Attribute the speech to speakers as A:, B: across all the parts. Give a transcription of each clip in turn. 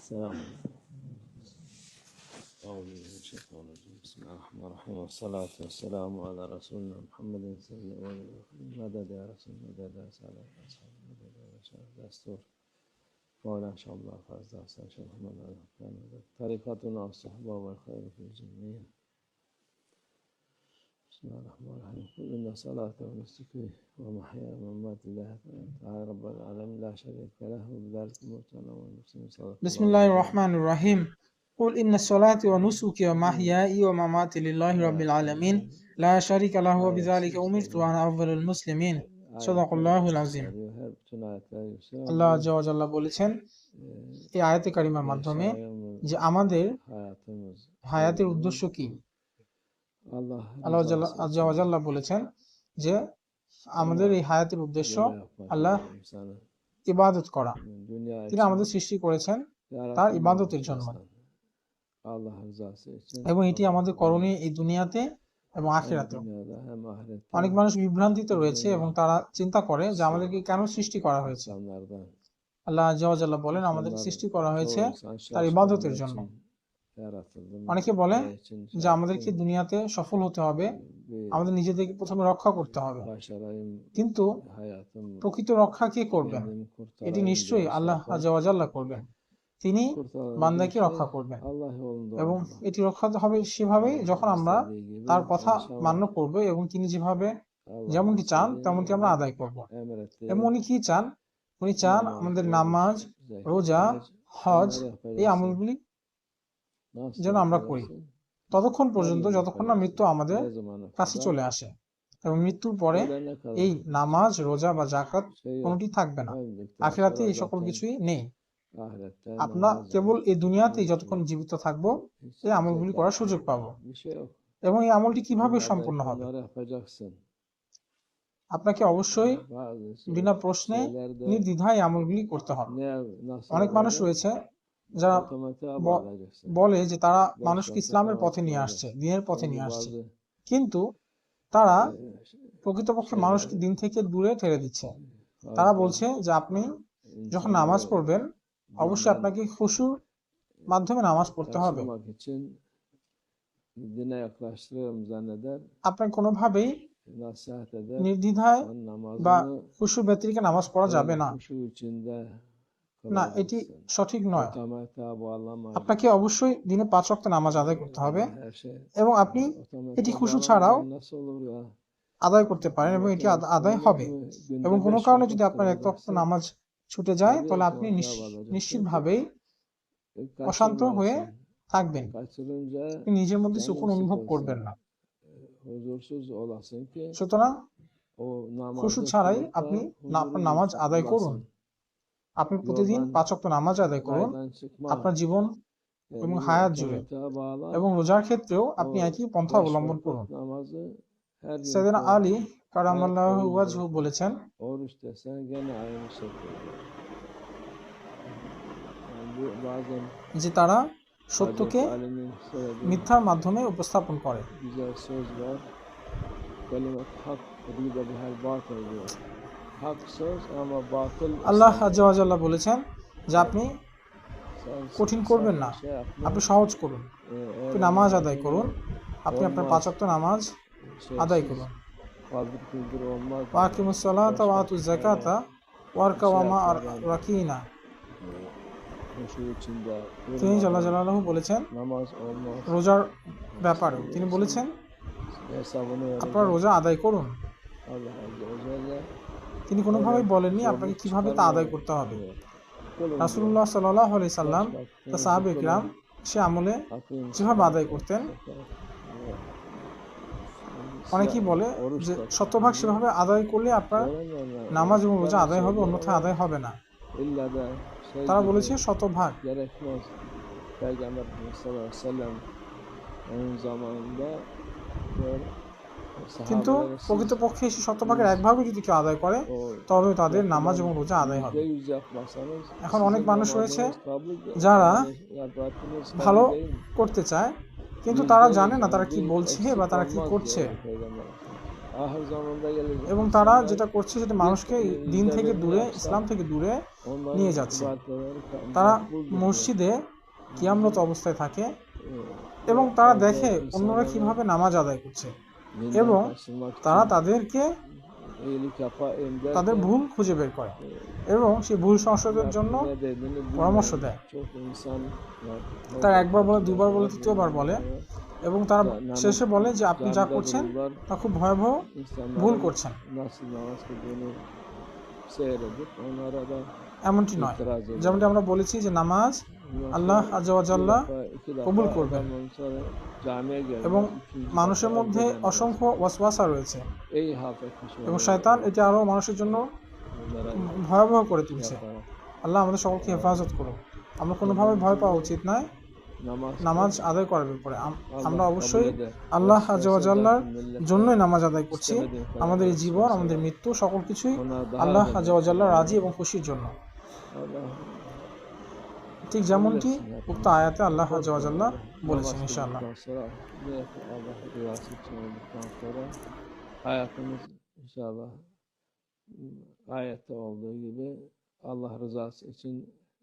A: السلام عليكم. أعوذ بالله من الشيطان الرجيم. بسم الله الرحمن الرحيم والصلاة والسلام على رسولنا محمد صلى الله عليه وسلم. مدد يا رسول مدد يا سادة أصحاب مدد يا شرف دستور مولانا إن شاء الله فاز أحسن شيخ محمد علي طريقتنا الصحبة والخير في الجميع. بسم الله الرحمن الرحيم. قل إن صلاة ونسكي ومحيا وممات لله تعالى رب العالمين لا شريك له وبذلك أمرتنا والمسلمين صلى الله عليه وسلم.
B: بسم الله الرحمن الرحيم. قل إن الصلاة ونسكي ومحياي ومماتي لله رب العالمين لا شريك له وبذلك أمرت وأنا أفضل المسلمين. صدق الله العظيم. আল্লাহ আজ্জা ওয়া জাল্লা বলেছেন এই আয়াতে কারিমার মাধ্যমে যে আমাদের হায়াতের উদ্দেশ্য কি। আল্লাহ আজ্জা ওয়া জাল্লা বলেছেন যে আমাদের এই হায়াতের উদ্দেশ্য আল্লাহ ইবাদত করা। তিনি আমাদের সৃষ্টি করেছেন তার ইবাদতের জন্য এবং এটি আমাদের করণীয় এই দুনিয়াতে এবং আখিরাতে। অনেক মানুষ বিভ্রান্তিতে রয়েছে এবং তারা চিন্তা করে যে আমাদেরকে কেন সৃষ্টি করা হয়েছে। আল্লাহ আজ্জা ওয়া জাল্লা বলেন আমাদের সৃষ্টি করা হয়েছে তার ইবাদতের জন্য। অনেকে বলে যে আমাদেরকে দুনিয়াতে সফল হতে হবে, আমাদের নিজেদেরকে প্রথমে রক্ষা করতে হবে, কিন্তু প্রকৃত রক্ষা কে করবেন? এটি নিশ্চয়ই আল্লাহ আজ্জা ওয়া জাল্লা করবেন। তিনি বান্দাকে রক্ষা করবেন এবং এটি রক্ষা হবে সেভাবেই যখন আমরা তার কথা মান্য করব এবং তিনি যেমনটি চান তেমনটি আমরা আদায় করব। এবং উনি কি চান? উনি চান আমাদের নামাজ, রোজা, হজ এই আমলগুলি যেন আমরা করি ততক্ষণ পর্যন্ত যতক্ষণ না মৃত্যু আমাদের কাছে চলে আসে। এবং মৃত্যুর পরে এই নামাজ, রোজা বা যাকাত কোনোটি থাকবে না। আখিরাতে এই সকল কিছুই নেই। আমরা কেবল এই দুনিয়াতেই যতক্ষণ জীবিত থাকবো এই আমলগুলি করার সুযোগ পাবো। এবং এই আমলটি কিভাবে সম্পূর্ণ হবে? আপনাকে অবশ্যই বিনা প্রশ্নে নির্দ্বিধায় আমলগুলি করতে হবে। অনেক মানুষ রয়েছে যারা বলে যে তারা মানুষকে ইসলামের পথে নিয়ে আসছে, দিনের পথে নিয়ে আসছে, কিন্তু তারা প্রকৃতপক্ষে মানুষকে দিন থেকে দূরে ঠেলে দিচ্ছে। তারা বলছে যে আপনি যখন নামাজ পড়বেন অবশ্যই আপনাকে খুশুর মাধ্যমে নামাজ পড়তে হবে। আপনার কোনোভাবেই নির্দ্বিধায় বা খুশু ব্যতিরেকে নামাজ পড়া যাবে না। না, এটি সঠিক নয়। আপনাকে অবশ্যই দিনে 5 ওয়াক্ত নামাজ আদায় করতে হবে এবং আপনি এটি খুশু ছাড়াও আদায় করতে পারেন এবং এটি আদায় হবে। এবং কোনো কারণে যদি আপনার 1 ওয়াক্ত নামাজ ছুটে যায় তাহলে আপনি নিশ্চিতভাবেই অশান্ত হয়ে থাকবেন, নিজের মধ্যে সুকুন অনুভব করবেন না। সুতরাং খুশু ছাড়াই আপনি আপনার নামাজ আদায় করুন। আপনি প্রতিদিন 5 ওয়াক্ত নামাজ আদায় করুন আপনার জীবন এবং হায়াত জুড়ে। এবং রোজার ক্ষেত্রেও আপনি একই পন্থা অবলম্বন করুন। সাইয়েদনা আলী কারামাল্লাহু ওয়াজহু বলেছেন যে তারা সত্যকে মিথ্যার মাধ্যমে উপস্থাপন করে। আল্লাহ আজ্জা ওয়া জাল্লা বলেছেন যে আপনি কঠিন করবেন না, আপনি সহজ করুন, আপনি নামাজ আদায় করুন, আপনি আপনার 5 ওয়াক্ত নামাজ আদায় করুন। ওয়াকিমুস সালাতা ওয়া আতুজ যাকাতা ওয়ারকাউ মা'আর রাকিনা। তিনি জাল্লা জালালুহু বলেছেন রোজার ব্যাপারে, তিনি বলেছেন আপনারা রোজা আদায় করুন। তিনি কোনোভাবেই বলেননি আপনাকে কিভাবে তা আদায় করতে হবে। রাসূলুল্লাহ সাল্লাল্লাহু আলাইহি সাল্লাম তার সাহাবায়ে কিরাম সে আমলে যেভাবে আদায় করতেন, অনেকেই বলে যে শতভাগ সেভাবে আদায় করলে আপনার নামাজ এবং রোজা আদায় হবে, অন্যথায় আদায় হবে না। তারা বলেছে শতভাগ। কিন্তু প্রকৃতপক্ষে সে শতভাগের 1 ভাগও যদি কেউ আদায় করে তবে তাদের নামাজ এবং রোজা আদায় হবে। এখন অনেক মানুষ রয়েছে যারা ভালো করতে চায় কিন্তু তারা জানে না তারা কি বলছে বা তারা কি করছে।
A: ahir zamanda gelecek
B: এবং তারা
A: insanlar
B: যেটা করছে সেটা মানুষকে দিন
A: yüzde
B: থেকে
A: birini
B: দূরে,
A: yapsa
B: ইসলাম থেকে দূরে
A: onların
B: নিয়ে যাচ্ছে।
A: ibadeleri
B: তারা
A: makbuldür diyor.
B: মসজিদে কিয়ামরত অবস্থায় থাকে এবং
A: Ve
B: তারা
A: bazı
B: দেখে অন্যরা
A: insanlar
B: কিভাবে নামাজ আদায় করছে
A: dinden
B: এবং
A: kaçınmak
B: তারা
A: için
B: তাদেরকে
A: iyilik yapayım
B: তাদের
A: derken
B: ভুল খুঁজে বের করে এবং সেই ভুল সংশোধনের জন্য
A: ne dediğini
B: পরামর্শ
A: bilmeyen
B: দেয়।
A: çok insan var.
B: তারা
A: Orada
B: একবার বলে, দুবার বলে,
A: karşılaşıyorlar,
B: তৃতীয়বার বলে
A: bunlar
B: এবং তারা
A: namaz
B: শেষে বলে যে আপনি যা
A: camide
B: করছেন
A: dururlar.
B: তা খুব ভয়াবহ ভুল
A: İnsanların
B: করছেন।
A: nasıl namaz kıldığını seyredip onlara da
B: এমনটি নয়,
A: itiraz
B: যেমনটি
A: ediyorlar.
B: আমরা বলেছি যে নামাজ
A: Ondan
B: আল্লাহ
A: sonra
B: আজ্জা ওয়া
A: bir
B: জাল্লা
A: defa, iki
B: কবুল
A: defa
B: করবেন
A: adam ondan sonra camiye
B: এবং
A: gelmez. Üçüncü
B: মানুষের
A: defa
B: মধ্যে
A: elbeden
B: অসংখ্য ওয়াসওয়াসা রয়েছে
A: iyi halt etmiş
B: এবং
A: oluyor.
B: শয়তান এটি আরো মানুষের জন্য
A: Onlara
B: ভয়াবহ করে
A: şey
B: তুলছে।
A: yaparak.
B: আল্লাহ আমাদের সকলকে হেফাজত করুন। আমরা
A: Ondan
B: কোনোভাবে ভয় পাওয়া
A: sonra
B: উচিত নয়
A: namaz
B: নামাজ
A: kıl,
B: আদায় করার ব্যাপারে। আমরা
A: Allah kabul
B: অবশ্যই
A: eder.
B: আল্লাহ আজ্জা
A: Vesvese
B: ওয়া জাল্লার
A: ederken millete
B: জন্যই নামাজ আদায় করছি।
A: istemediğin kadar
B: আমাদের এই জীবন,
A: vesvese
B: আমাদের
A: var.
B: মৃত্যু, সকল কিছুই
A: Ona daha
B: আল্লাহ
A: da
B: আজ্জা ওয়া জাল্লার রাজি
A: nefret
B: এবং খুশির জন্য।
A: Allah
B: ঠিক
A: kabul
B: যেমনটি
A: etsin
B: উক্ত
A: hepimizi.
B: আয়াতে আল্লাহ আজ্জা ওয়া
A: Korkun
B: জাল্লা
A: Allah.
B: বলেছেন
A: Namaz
B: ইনশাআল্লাহ।
A: kıldıktan sonra niyet Allah rızası için olduktan sonra hayatımız inşallah ayette olduğu gibi Allah rızası için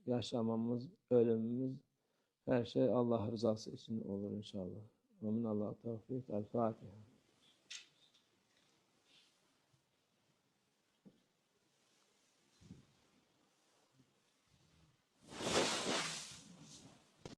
A: yaşamamız, ölümümüz her şey Allah rızası için olur inşallah. Amin. Allah tevfik. El Fatiha.